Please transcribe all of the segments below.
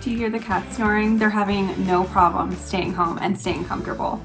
Do you hear the cats snoring? They're having no problem staying home and staying comfortable.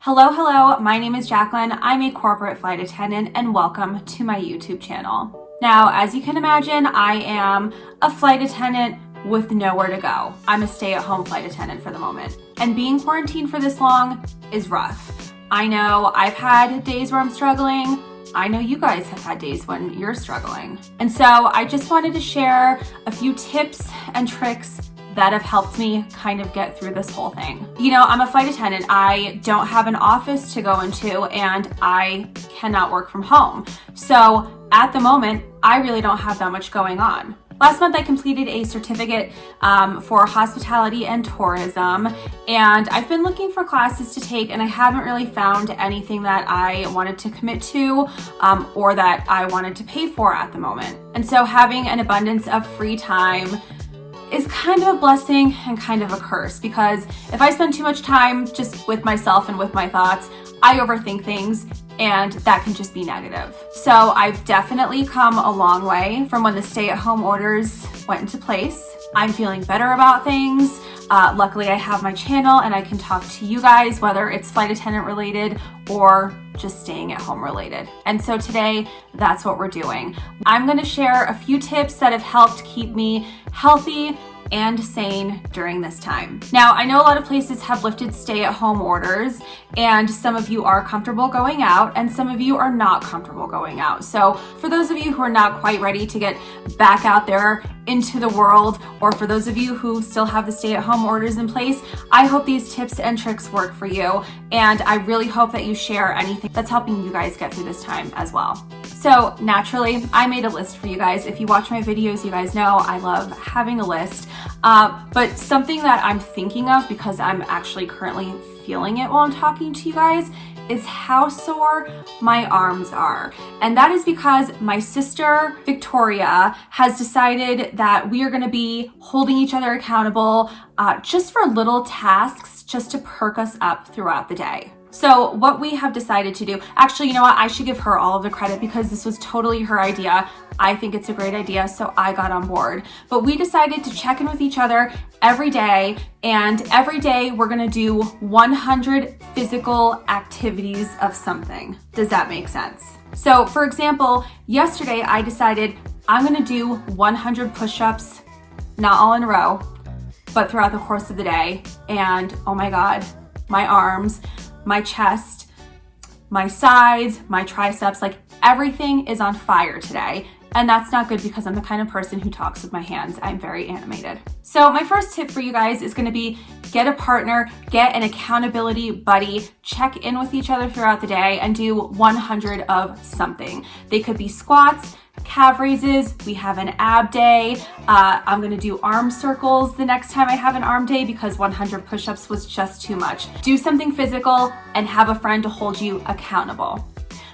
Hello, my name is Jacqueline. I'm a corporate flight attendant and welcome to my YouTube channel. Now, as you can imagine, I am a flight attendant with nowhere to go. I'm a stay-at-home flight attendant for the moment. And being quarantined for this long is rough. I know I've had days where I'm struggling. I know you guys have had days when you're struggling. And so I just wanted to share a few tips and tricks that have helped me kind of get through this whole thing. You know, I'm a flight attendant. I don't have an office to go into and I cannot work from home. So at the moment, I really don't have that much going on. Last month, I completed a certificate for hospitality and tourism, and I've been looking for classes to take, and I haven't really found anything that I wanted to commit to or that I wanted to pay for at the moment. And so having an abundance of free time is kind of a blessing and kind of a curse, because if I spend too much time just with myself and with my thoughts, I overthink things and that can just be negative. So I've definitely come a long way from when the stay-at-home orders went into place. I'm feeling better about things. Luckily, I have my channel and I can talk to you guys, whether it's flight attendant related or just staying at home related. And so today, that's what we're doing. I'm gonna share a few tips that have helped keep me healthy and sane during this time. Now, I know a lot of places have lifted stay-at-home orders, and some of you are comfortable going out and some of you are not comfortable going out. So for those of you who are not quite ready to get back out there into the world, or for those of you who still have the stay-at-home orders in place, I hope these tips and tricks work for you, and I really hope that you share anything that's helping you guys get through this time as well. So naturally, I made a list for you guys. If you watch my videos, you guys know I love having a list. But something that I'm thinking of, because I'm actually currently feeling it while I'm talking to you guys, is how sore my arms are. And that is because my sister, Victoria, has decided that we are gonna be holding each other accountable just for little tasks, just to perk us up throughout the day. So what we have decided to do, actually, you know what? I should give her all of the credit because this was totally her idea. I think it's a great idea, so I got on board. But we decided to check in with each other every day, and every day we're gonna do 100 physical activities of something. Does that make sense? So for example, yesterday I decided I'm gonna do 100 push-ups, not all in a row, but throughout the course of the day. And oh my God, my arms, my chest, my sides, my triceps, like everything is on fire today. And that's not good because I'm the kind of person who talks with my hands. I'm very animated. So my first tip for you guys is gonna be get a partner, get an accountability buddy, check in with each other throughout the day and do 100 of something. They could be squats, calf raises, we have an ab day. I'm gonna do arm circles the next time I have an arm day because 100 push-ups was just too much. Do something physical and have a friend to hold you accountable.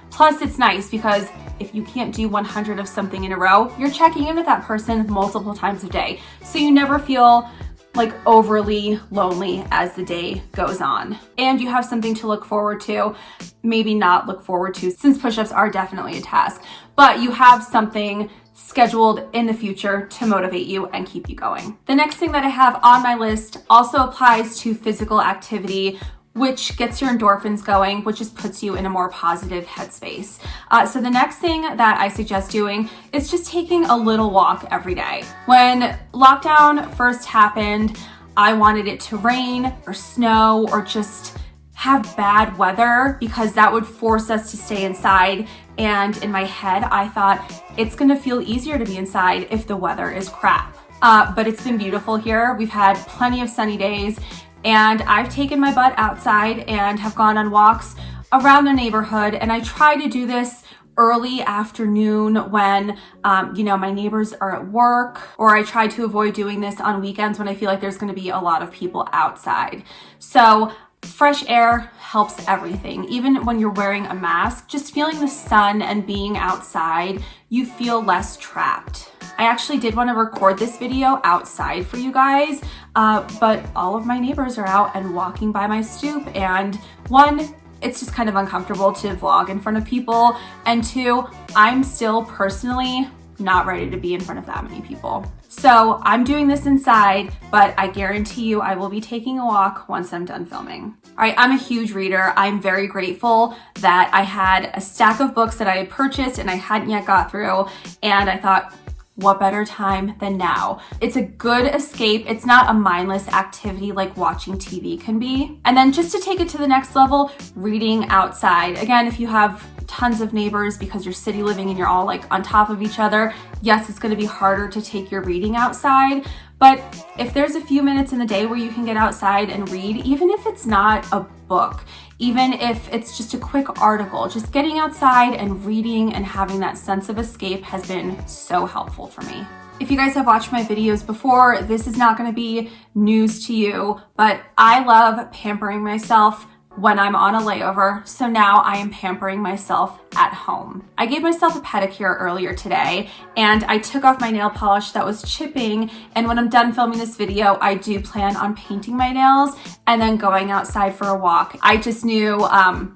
Plus, it's nice because if you can't do 100 of something in a row, you're checking in with that person multiple times a day. So you never feel like overly lonely as the day goes on. And you have something to look forward to, maybe not look forward to, since push-ups are definitely a task, but you have something scheduled in the future to motivate you and keep you going. The next thing that I have on my list also applies to physical activity, which gets your endorphins going, which just puts you in a more positive headspace. So the next thing that I suggest doing is just taking a little walk every day. When lockdown first happened, I wanted it to rain or snow or just have bad weather because that would force us to stay inside. And in my head, I thought it's gonna feel easier to be inside if the weather is crap. But it's been beautiful here. We've had plenty of sunny days, and I've taken my butt outside and have gone on walks around the neighborhood. And I try to do this early afternoon when, my neighbors are at work, or I try to avoid doing this on weekends when I feel like there's gonna be a lot of people outside. So fresh air helps everything. Even when you're wearing a mask, just feeling the sun and being outside, you feel less trapped. I actually did want to record this video outside for you guys, but all of my neighbors are out and walking by my stoop, and one, it's just kind of uncomfortable to vlog in front of people. And two, I'm still personally not ready to be in front of that many people. So I'm doing this inside, but I guarantee you I will be taking a walk once I'm done filming. All right, I'm a huge reader. I'm very grateful that I had a stack of books that I had purchased and I hadn't yet got through. And I thought, what better time than now? It's a good escape. It's not a mindless activity like watching TV can be. And then just to take it to the next level, reading outside. Again, if you have tons of neighbors because you're city living and you're all like on top of each other, yes, it's gonna be harder to take your reading outside. But if there's a few minutes in the day where you can get outside and read, even if it's not a book, even if it's just a quick article, just getting outside and reading and having that sense of escape has been so helpful for me. If you guys have watched my videos before, this is not going to be news to you, but I love pampering myself when I'm on a layover, so now I am pampering myself at home. I gave myself a pedicure earlier today, and I took off my nail polish that was chipping, and when I'm done filming this video, I do plan on painting my nails and then going outside for a walk. I just knew,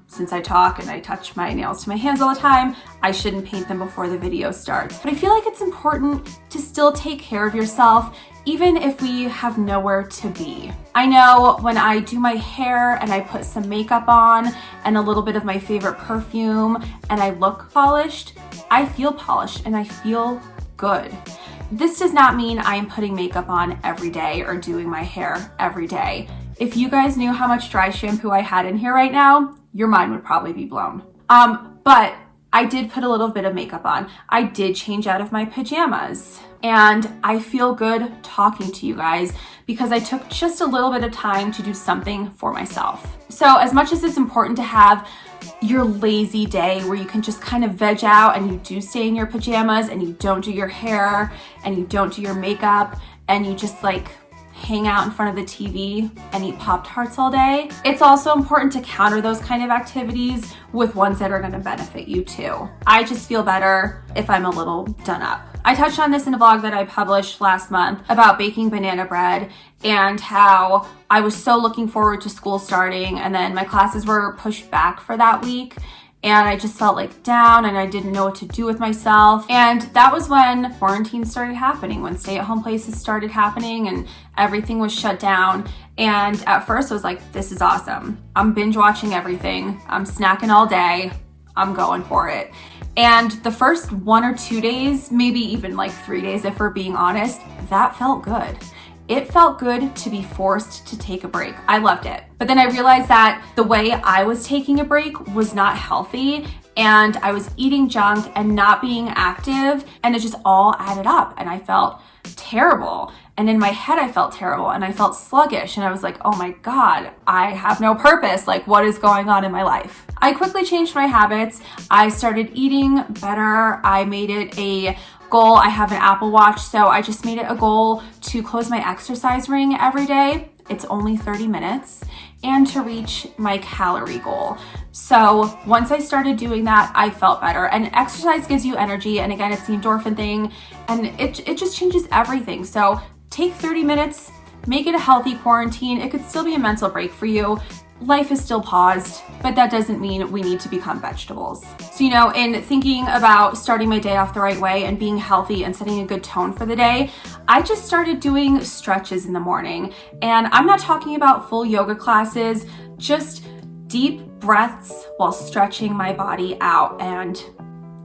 since I talk and I touch my nails to my hands all the time, I shouldn't paint them before the video starts. But I feel like it's important to still take care of yourself, even if we have nowhere to be. I know when I do my hair and I put some makeup on and a little bit of my favorite perfume and I look polished, I feel polished and I feel good. This does not mean I'm putting makeup on every day or doing my hair every day. If you guys knew how much dry shampoo I had in here right now, your mind would probably be blown. But I did put a little bit of makeup on. I did change out of my pajamas. And I feel good talking to you guys because I took just a little bit of time to do something for myself. So as much as it's important to have your lazy day where you can just kind of veg out and you do stay in your pajamas and you don't do your hair and you don't do your makeup and you just like hang out in front of the TV and eat Pop-Tarts all day, it's also important to counter those kind of activities with ones that are going to benefit you too. I just feel better if I'm a little done up. I touched on this in a vlog that I published last month about baking banana bread and how I was so looking forward to school starting, and then my classes were pushed back for that week. And I just felt like down and I didn't know what to do with myself. And that was when quarantine started happening, when stay-at-home places started happening and everything was shut down. And at first I was like, this is awesome. I'm binge watching everything. I'm snacking all day. I'm going for it. And the first 1 or 2 days, maybe even like 3 days if we're being honest, that felt good. It felt good to be forced to take a break. I loved it. But then I realized that the way I was taking a break was not healthy, and I was eating junk and not being active, and it just all added up and I felt terrible. And in my head, I felt terrible and I felt sluggish and I was like, oh my God, I have no purpose. Like, what is going on in my life? I quickly changed my habits. I started eating better. I made it a goal. I have an Apple Watch, so I just made it a goal to close my exercise ring every day. It's only 30 minutes, and to reach my calorie goal. So once I started doing that, I felt better. And exercise gives you energy, and again, it's the endorphin thing, and it just changes everything. So take 30 minutes, make it a healthy quarantine. It could still be a mental break for you. Life is still paused, but that doesn't mean we need to become vegetables. So, in thinking about starting my day off the right way and being healthy and setting a good tone for the day, I just started doing stretches in the morning. And I'm not talking about full yoga classes, just deep breaths while stretching my body out. And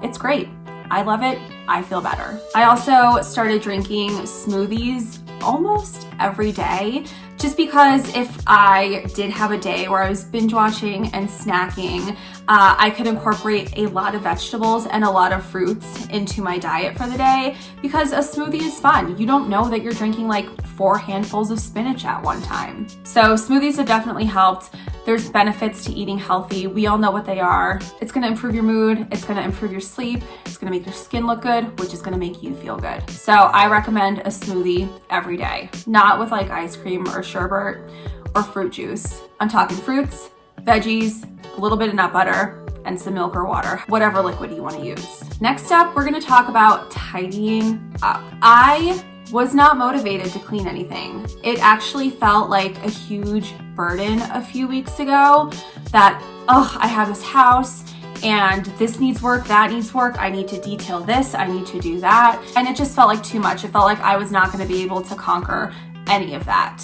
it's great. I love it. I feel better. I also started drinking smoothies almost every day, just because if I did have a day where I was binge watching and snacking, I could incorporate a lot of vegetables and a lot of fruits into my diet for the day, because a smoothie is fun. You don't know that you're drinking like 4 handfuls of spinach at one time. So smoothies have definitely helped. There's benefits to eating healthy. We all know what they are. It's gonna improve your mood. It's gonna improve your sleep. It's gonna make your skin look good, which is gonna make you feel good. So I recommend a smoothie every day, not with like ice cream or sherbet or fruit juice. I'm talking fruits, veggies, a little bit of nut butter, and some milk or water, whatever liquid you wanna use. Next up, we're gonna talk about tidying up. I was not motivated to clean anything. It actually felt like a huge burden a few weeks ago that, oh, I have this house and this needs work, that needs work, I need to detail this, I need to do that. And it just felt like too much. It felt like I was not going to be able to conquer any of that.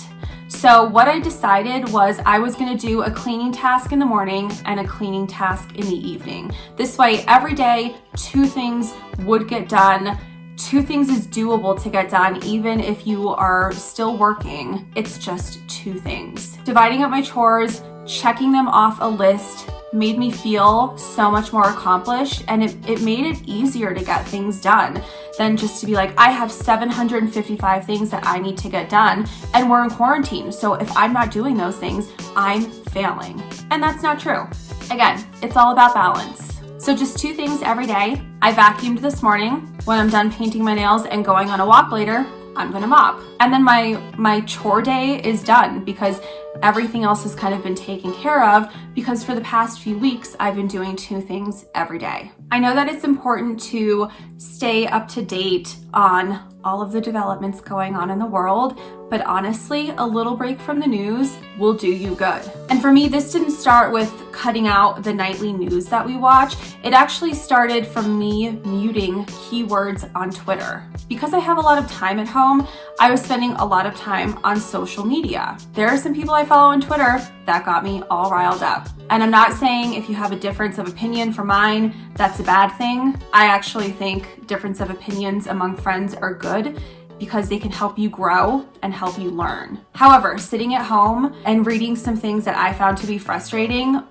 So what I decided was I was going to do a cleaning task in the morning and a cleaning task in the evening. This way, every day, 2 things would get done. 2 things is doable to get done, even if you are still working. It's just 2 things. Dividing up my chores, checking them off a list, made me feel so much more accomplished, and it made it easier to get things done than just to be like, I have 755 things that I need to get done and we're in quarantine. So if I'm not doing those things, I'm failing. And that's not true. Again, it's all about balance. So just 2 things every day. I vacuumed this morning. When I'm done painting my nails and going on a walk later, I'm gonna mop. And then my chore day is done because everything else has kind of been taken care of, because for the past few weeks, I've been doing 2 things every day. I know that it's important to stay up to date on all of the developments going on in the world, but honestly, a little break from the news will do you good. And for me, this didn't start with cutting out the nightly news that we watch. It actually started from me muting keywords on Twitter. Because I have a lot of time at home, I was spending a lot of time on social media. There are some people I follow on Twitter that got me all riled up. And I'm not saying if you have a difference of opinion from mine, that's a bad thing. I actually think difference of opinions among friends are good because they can help you grow and help you learn. However, sitting at home and reading some things that I found to be frustrating,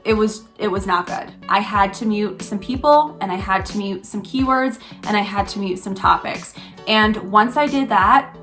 it was not good. I had to mute some people, and I had to mute some keywords, and I had to mute some topics. And once I did that,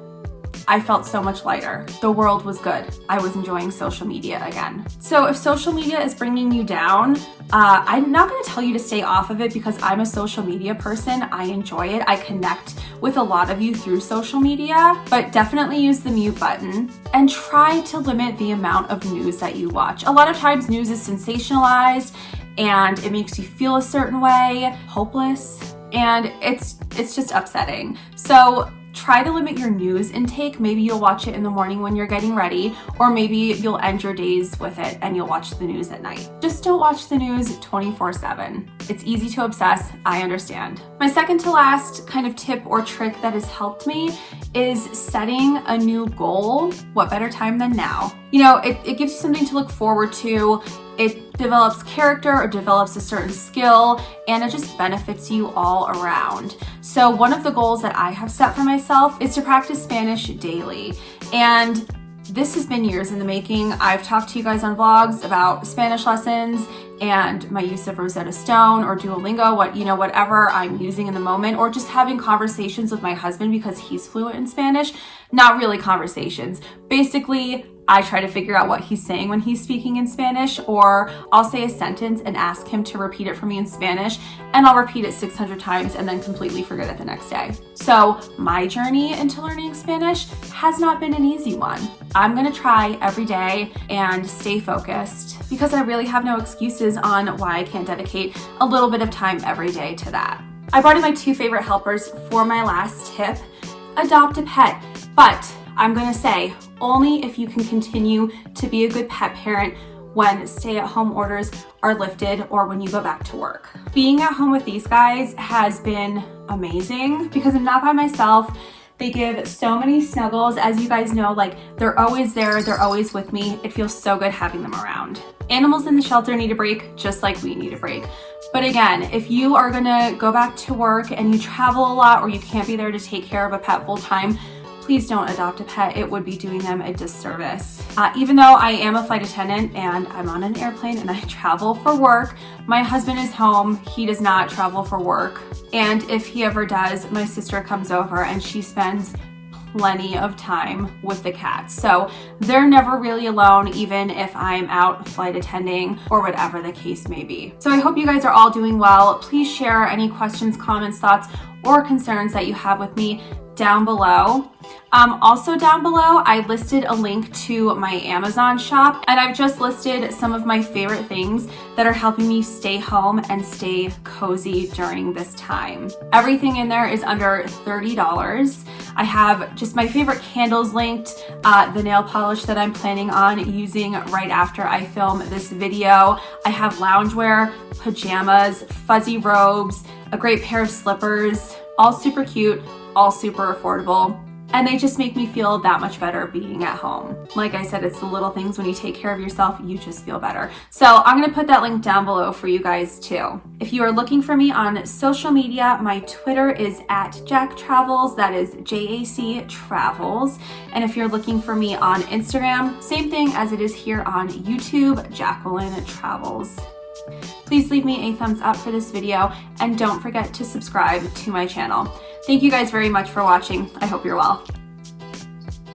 I felt so much lighter. The world was good. I was enjoying social media again. So if social media is bringing you down, I'm not going to tell you to stay off of it because I'm a social media person. I enjoy it. I connect with a lot of you through social media, but definitely use the mute button and try to limit the amount of news that you watch. A lot of times news is sensationalized and it makes you feel a certain way, hopeless, and it's just upsetting. So try to limit your news intake. Maybe you'll watch it in the morning when you're getting ready, or maybe you'll end your days with it and you'll watch the news at night. Just don't watch the news 24/7. It's easy to obsess, I understand. My second to last kind of tip or trick that has helped me is setting a new goal. What better time than now? You know, it gives you something to look forward to. It develops character or develops a certain skill, and it just benefits you all around. So one of the goals that I have set for myself is to practice Spanish daily. And this has been years in the making. I've talked to you guys on vlogs about Spanish lessons and my use of Rosetta Stone or Duolingo, whatever I'm using in the moment, or just having conversations with my husband because he's fluent in Spanish. Not really conversations. Basically, I try to figure out what he's saying when he's speaking in Spanish, or I'll say a sentence and ask him to repeat it for me in Spanish, and I'll repeat it 600 times and then completely forget it the next day. So my journey into learning Spanish has not been an easy one. I'm gonna try every day and stay focused because I really have no excuses on why I can't dedicate a little bit of time every day to that. I brought in my 2 favorite helpers for my last tip. Adopt a pet, but I'm gonna say only if you can continue to be a good pet parent when stay-at-home orders are lifted or when you go back to work. Being at home with these guys has been amazing because I'm not by myself. They give so many snuggles. As you guys know, they're always there, they're always with me. It feels so good having them around. Animals in the shelter need a break just like we need a break. But again, if you are gonna go back to work and you travel a lot or you can't be there to take care of a pet full time, please don't adopt a pet. It would be doing them a disservice. Even though I am a flight attendant and I'm on an airplane and I travel for work, my husband is home. He does not travel for work. And if he ever does, my sister comes over and she spends plenty of time with the cats. So they're never really alone, even if I'm out flight attending or whatever the case may be. So I hope you guys are all doing well. Please share any questions, comments, thoughts, or concerns that you have with me down below. Also down below, I listed a link to my Amazon shop, and I've just listed some of my favorite things that are helping me stay home and stay cozy during this time. Everything in there is under $30. I have just my favorite candles linked, the nail polish that I'm planning on using right after I film this video. I have loungewear, pajamas, fuzzy robes, a great pair of slippers, all super cute, all super affordable. And they just make me feel that much better being at home. Like I said, it's the little things when you take care of yourself, you just feel better. So I'm gonna put that link down below for you guys too. If you are looking for me on social media, my Twitter is @JackTravels, that is JAC Travels. And if you're looking for me on Instagram, same thing as it is here on YouTube, Jacqueline Travels. Please leave me a thumbs up for this video and don't forget to subscribe to my channel. Thank you guys very much for watching. I hope you're well.